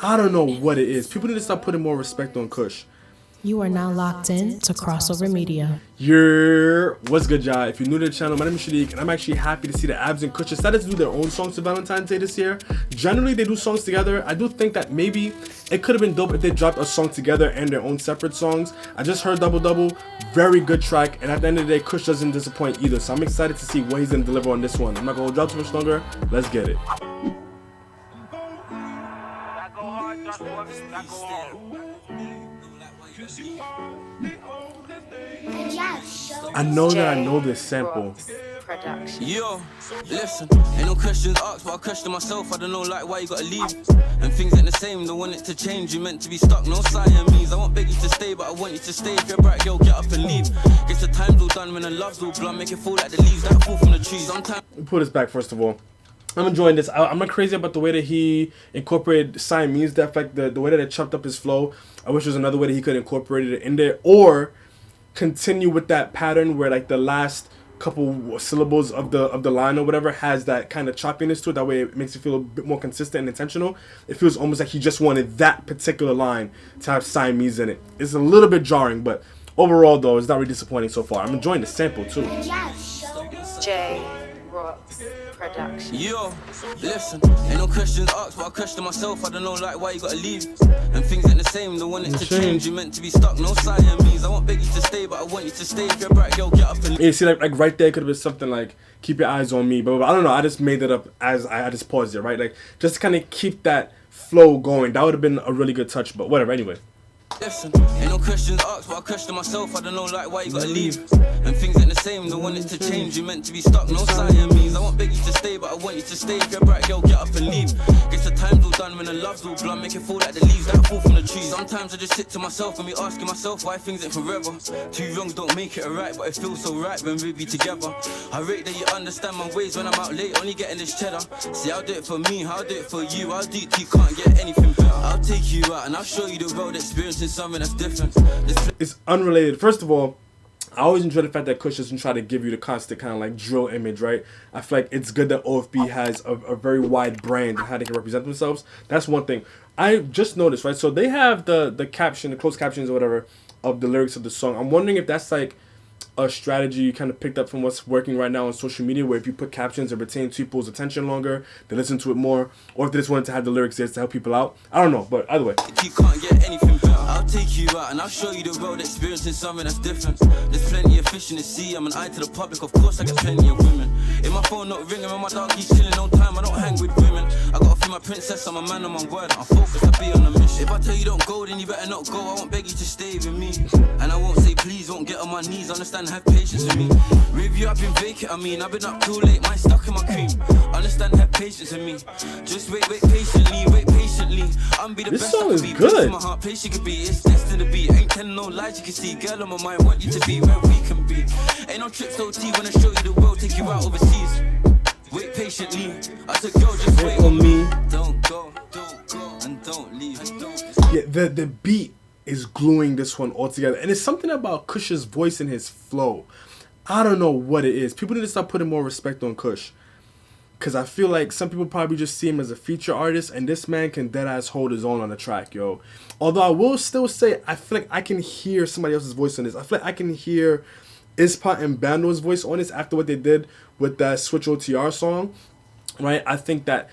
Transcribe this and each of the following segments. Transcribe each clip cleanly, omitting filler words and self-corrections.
I don't know what it is. People need to start putting more respect on Kush. You are now locked in to Crossover Media. What's good, y'all? If you're new to the channel, my name is Shadiq, and I'm actually happy to see that Abs and Kush decided to do their own songs for Valentine's Day this year. Generally, they do songs together. I do think that maybe it could have been dope if they dropped a song together and their own separate songs. I just heard Double Double, very good track, and at the end of the day, Kush doesn't disappoint either. So I'm excited to see what he's gonna deliver on this one. I'm not gonna drop too much longer. Let's get it. I know that I know this sample. Yo, listen, ain't no questions asked, but I question myself. I don't know, like, why you gotta leave. And things ain't the same, don't want it to change. You meant to be stuck, no Siamese. I won't beg you to stay, but I want you to stay. If you're bright, girl, get up and leave. Guess the time's all done when the love's all blunt. Make it fall like the leaves that fall from the trees. Sometimes. Let me pull this back first of all. I'm enjoying this. I'm not crazy about the way that he incorporated Siamese, that fact, the way that it chopped up his flow. I wish there was another way that he could incorporate it in there, or continue with that pattern where like the last couple syllables of the line or whatever has that kind of choppiness to it. That way it makes it feel a bit more consistent and intentional. It feels almost like he just wanted that particular line to have Siamese in it. It's a little bit jarring, but overall though, it's not really disappointing so far. I'm enjoying the sample too. Production. Yo, listen, ain't no questions asked, but I question myself. I don't know, like, why you gotta leave. And things ain't the same, don't want it to change. You meant to be stuck, no Siamese. I won't beg you to stay, but I want you to stay. If you're bright, girl, get up and leave. Yeah, see, like right there could have been something like, keep your eyes on me, but I don't know, I just made that up as I just paused it, right? Like, just to kind of keep that flow going. That would have been a really good touch, but whatever, anyway. Listen, ain't no questions asked, but I question myself. I don't know, like, why you gotta leave. And things ain't the same, don't want it to change. You meant to be stuck, no Siamese. I won't beg you to stay, but I want you to stay. If you're bright, girl, get up and leave. Guess the time's all done when the love's all blunt. Make it fall like the leaves that fall from the trees. Sometimes I just sit to myself and be asking myself why things ain't forever. Two wrongs don't make it right, but it feels so right when we be together. I rate that you understand my ways when I'm out late, only getting this cheddar. See, I'll do it for me, I'll do it for you. I'll do it till you can't get anything better. I'll take you out and I'll show you the road, experiencing something that's different. It's unrelated. First of all, I always enjoy the fact that Kush doesn't try to give you the constant kind of like drill image, right? I feel like it's good that OFB has a very wide brand and how they can represent themselves. That's one thing. I just noticed, right? So they have the caption, the closed captions or whatever of the lyrics of the song. I'm wondering if that's like a strategy you kind of picked up from what's working right now on social media, where if you put captions, it retains people's attention longer, they listen to it more, or if they just wanted to have the lyrics there to help people out. I don't know, but either way. You can't get anything better. I'll take you out and I'll show you the road, experiencing something that's different. There's plenty of fish in the sea, I'm an eye to the public, of course I get plenty of women. In my phone not ringing, when my dog he's chilling, no time, I don't hang with women. I gotta feel my princess, I'm a man on my word, I'm focused, I be on a mission. If I tell you don't go, then you better not go, I won't beg you to stay with me. And I won't say please, won't get on my knees, understand, have patience with me. With you I've been vacant, I've been up too late, mine stuck in my cream. Understand, have patience with me. Just wait patiently, wait patiently. I'm be the This best song I is could be. good. Best in my heart, place you could be, it's destined to be. Ain't telling no lies, you can see, girl on my mind, want you to be where we can be. Ain't no trips OT when I show you the world, take you out overseas. Wait patiently, I said girl, just wait on me. Don't go, and don't leave. Yeah, the beat is gluing this one all together, and it's something about Kush's voice and his flow. I don't know what it is. People need to start putting more respect on Kush, because I feel like some people probably just see him as a feature artist, and this man can deadass hold his own on the track, yo. Although I will still say, I feel like I can hear somebody else's voice on this. I feel like I can hear Ispa and Bando's voice on this after what they did with that Switch OTR song, right? I think that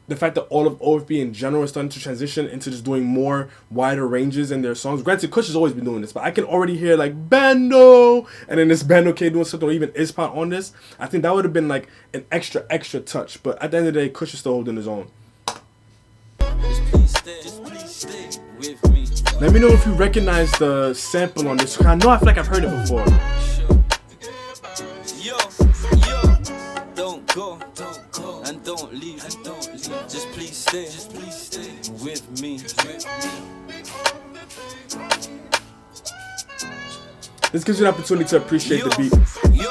the fact that all of OFB in general is starting to transition into just doing more wider ranges in their songs. Granted, Kush has always been doing this, but I can already hear like Bando, and then this Bando K doing something, or even Ispa on this. I think that would have been like an extra touch. But at the end of the day, Kush is still holding his own. Just please stay with me. Let me know if you recognize the sample on this. I know I feel like I've heard it before. Yo, don't go, and don't leave, just please stay with me. This gives you an opportunity to appreciate the beat. Yo,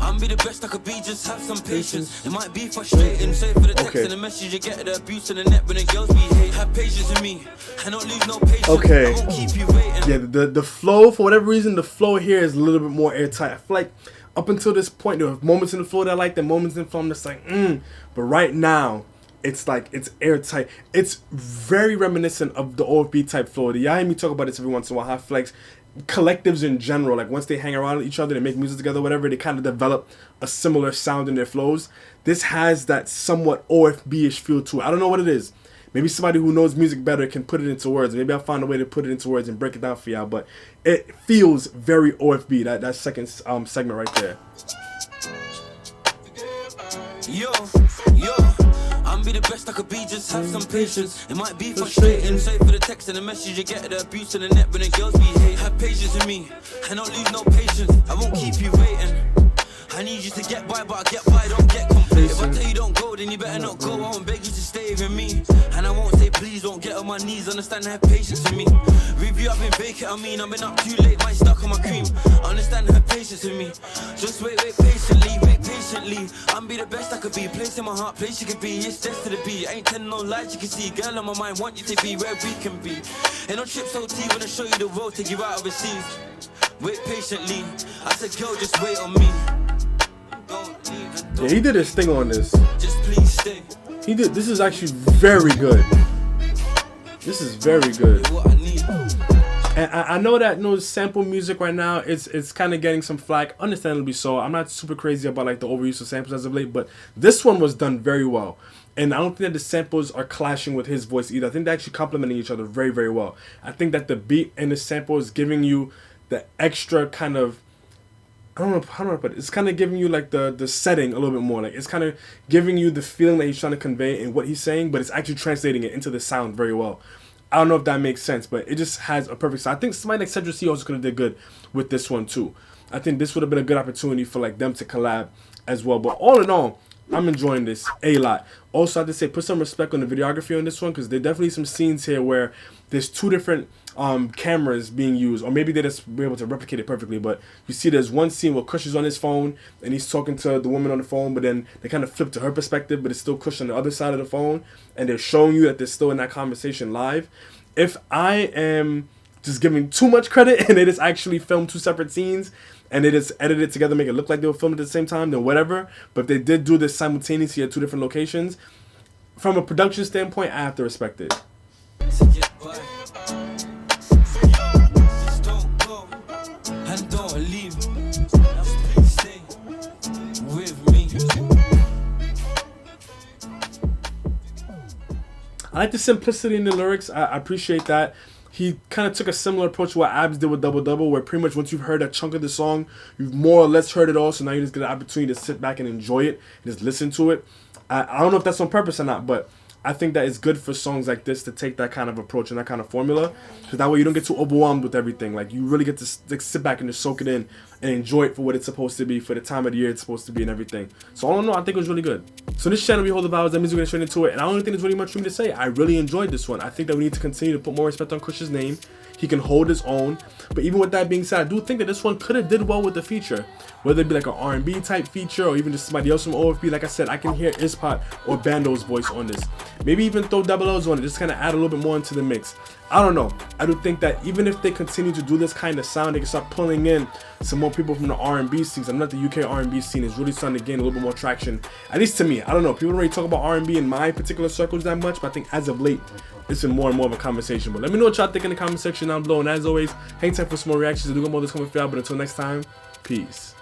I'm be the best I could be, just have some patience. It might be frustrating, say for the text and the message you get the abuse on the net when the girls be hate. Have patience with me, I don't leave no patience. Okay. I won't keep you waiting. Yeah, the flow, for whatever reason, the flow here is a little bit more airtight. I feel like up until this point, there were moments in the flow that I like, the moments in the flow I'm just like, But right now, It's like, it's airtight. It's very reminiscent of the OFB type flow. Y'all hear me talk about this every once in a while. How Flex, collectives in general, like once they hang around with each other, they make music together, whatever, they kind of develop a similar sound in their flows. This has that somewhat OFB-ish feel to it. I don't know what it is. Maybe somebody who knows music better can put it into words. Maybe I'll find a way to put it into words and break it down for y'all. But it feels very OFB, that second segment right there. Yo, I'm be the best I could be, just have some patience. It might be frustrating, sorry for the text and the message you get, the abuse on the net when the girls be hate. Have patience with me, I don't lose no patience, I won't keep you waiting. I need you to get by, but I get by, don't get complacent. If I tell you don't go, then you better not go. I won't beg you to stay with me, and I won't say please, don't get on my knees. Understand, have patience with me. Review, I've been vacant, I've been up too late, might stuck on my cream. Understand, have patience with me. Just wait patiently. I'm be the best I could be. Place in my heart, place you could be. It's just to the beat. Ain't telling no lies, you can see. Girl on my mind, want you to be where we can be. Ain't no trips OT when I show you the road, take you out overseas. Wait patiently. I said, girl, just wait on me. Yeah, he did his thing on this. Just please stay. He did. This is actually very good. This is very good. And I know that sample music right now, it's kind of getting some flack, understandably so. I'm not super crazy about like the overuse of samples as of late, but this one was done very well. And I don't think that the samples are clashing with his voice either. I think they're actually complementing each other very, very well. I think that the beat and the sample is giving you the extra kind of, I don't know how to put it. It's kind of giving you like the setting a little bit more. Like it's kind of giving you the feeling that he's trying to convey in what he's saying, but it's actually translating it into the sound very well. I don't know if that makes sense, but it just has a perfect sound. I think somebody like Cedric C also could have did good with this one too. I think this would have been a good opportunity for like them to collab as well. But all in all, I'm enjoying this a lot. Also, I have to say, put some respect on the videography on this one, because there are definitely some scenes here where there's two different cameras being used, or maybe they just be able to replicate it perfectly. But you see there's one scene where Kush is on his phone and he's talking to the woman on the phone, but then they kind of flip to her perspective, but it's still Kush on the other side of the phone, and they're showing you that they're still in that conversation live. If I am just giving too much credit and they just actually filmed two separate scenes and they just edited it together, make it look like they were filmed at the same time, then whatever. But if they did do this simultaneously at two different locations, from a production standpoint, I have to respect it. I like the simplicity in the lyrics. I appreciate that. He kind of took a similar approach to what Abs did with Double Double, where pretty much once you've heard a chunk of the song, you've more or less heard it all, so now you just get an opportunity to sit back and enjoy it, and just listen to it. I don't know if that's on purpose or not, but I think that it's good for songs like this to take that kind of approach and that kind of formula, because that way you don't get too overwhelmed with everything. Like, you really get to sit back and just soak it in and enjoy it for what it's supposed to be, for the time of the year it's supposed to be and everything. So all in all, I think it was really good. So this channel, we hold the vibes, that means we're going to straight into it, and I don't think there's really much for me to say. I really enjoyed this one. I think that we need to continue to put more respect on Kush's name. He can hold his own. But even with that being said, I do think that this one could have did well with the feature. Whether it be like an R&B type feature or even just somebody else from OFB. Like I said, I can hear Ispot or Bando's voice on this. Maybe even throw Double L's on it, just kind of add a little bit more into the mix. I don't know. I do think that even if they continue to do this kind of sound, they can start pulling in some more people from the R&B scenes. I know that the UK R&B scene is really starting to gain a little bit more traction. At least to me. I don't know. People don't really talk about R&B in my particular circles that much, but I think as of late, it's been more and more of a conversation. But let me know what y'all think in the comment section down below. And as always, hang tight for some more reactions. I do got more of this coming for y'all. But until next time, peace.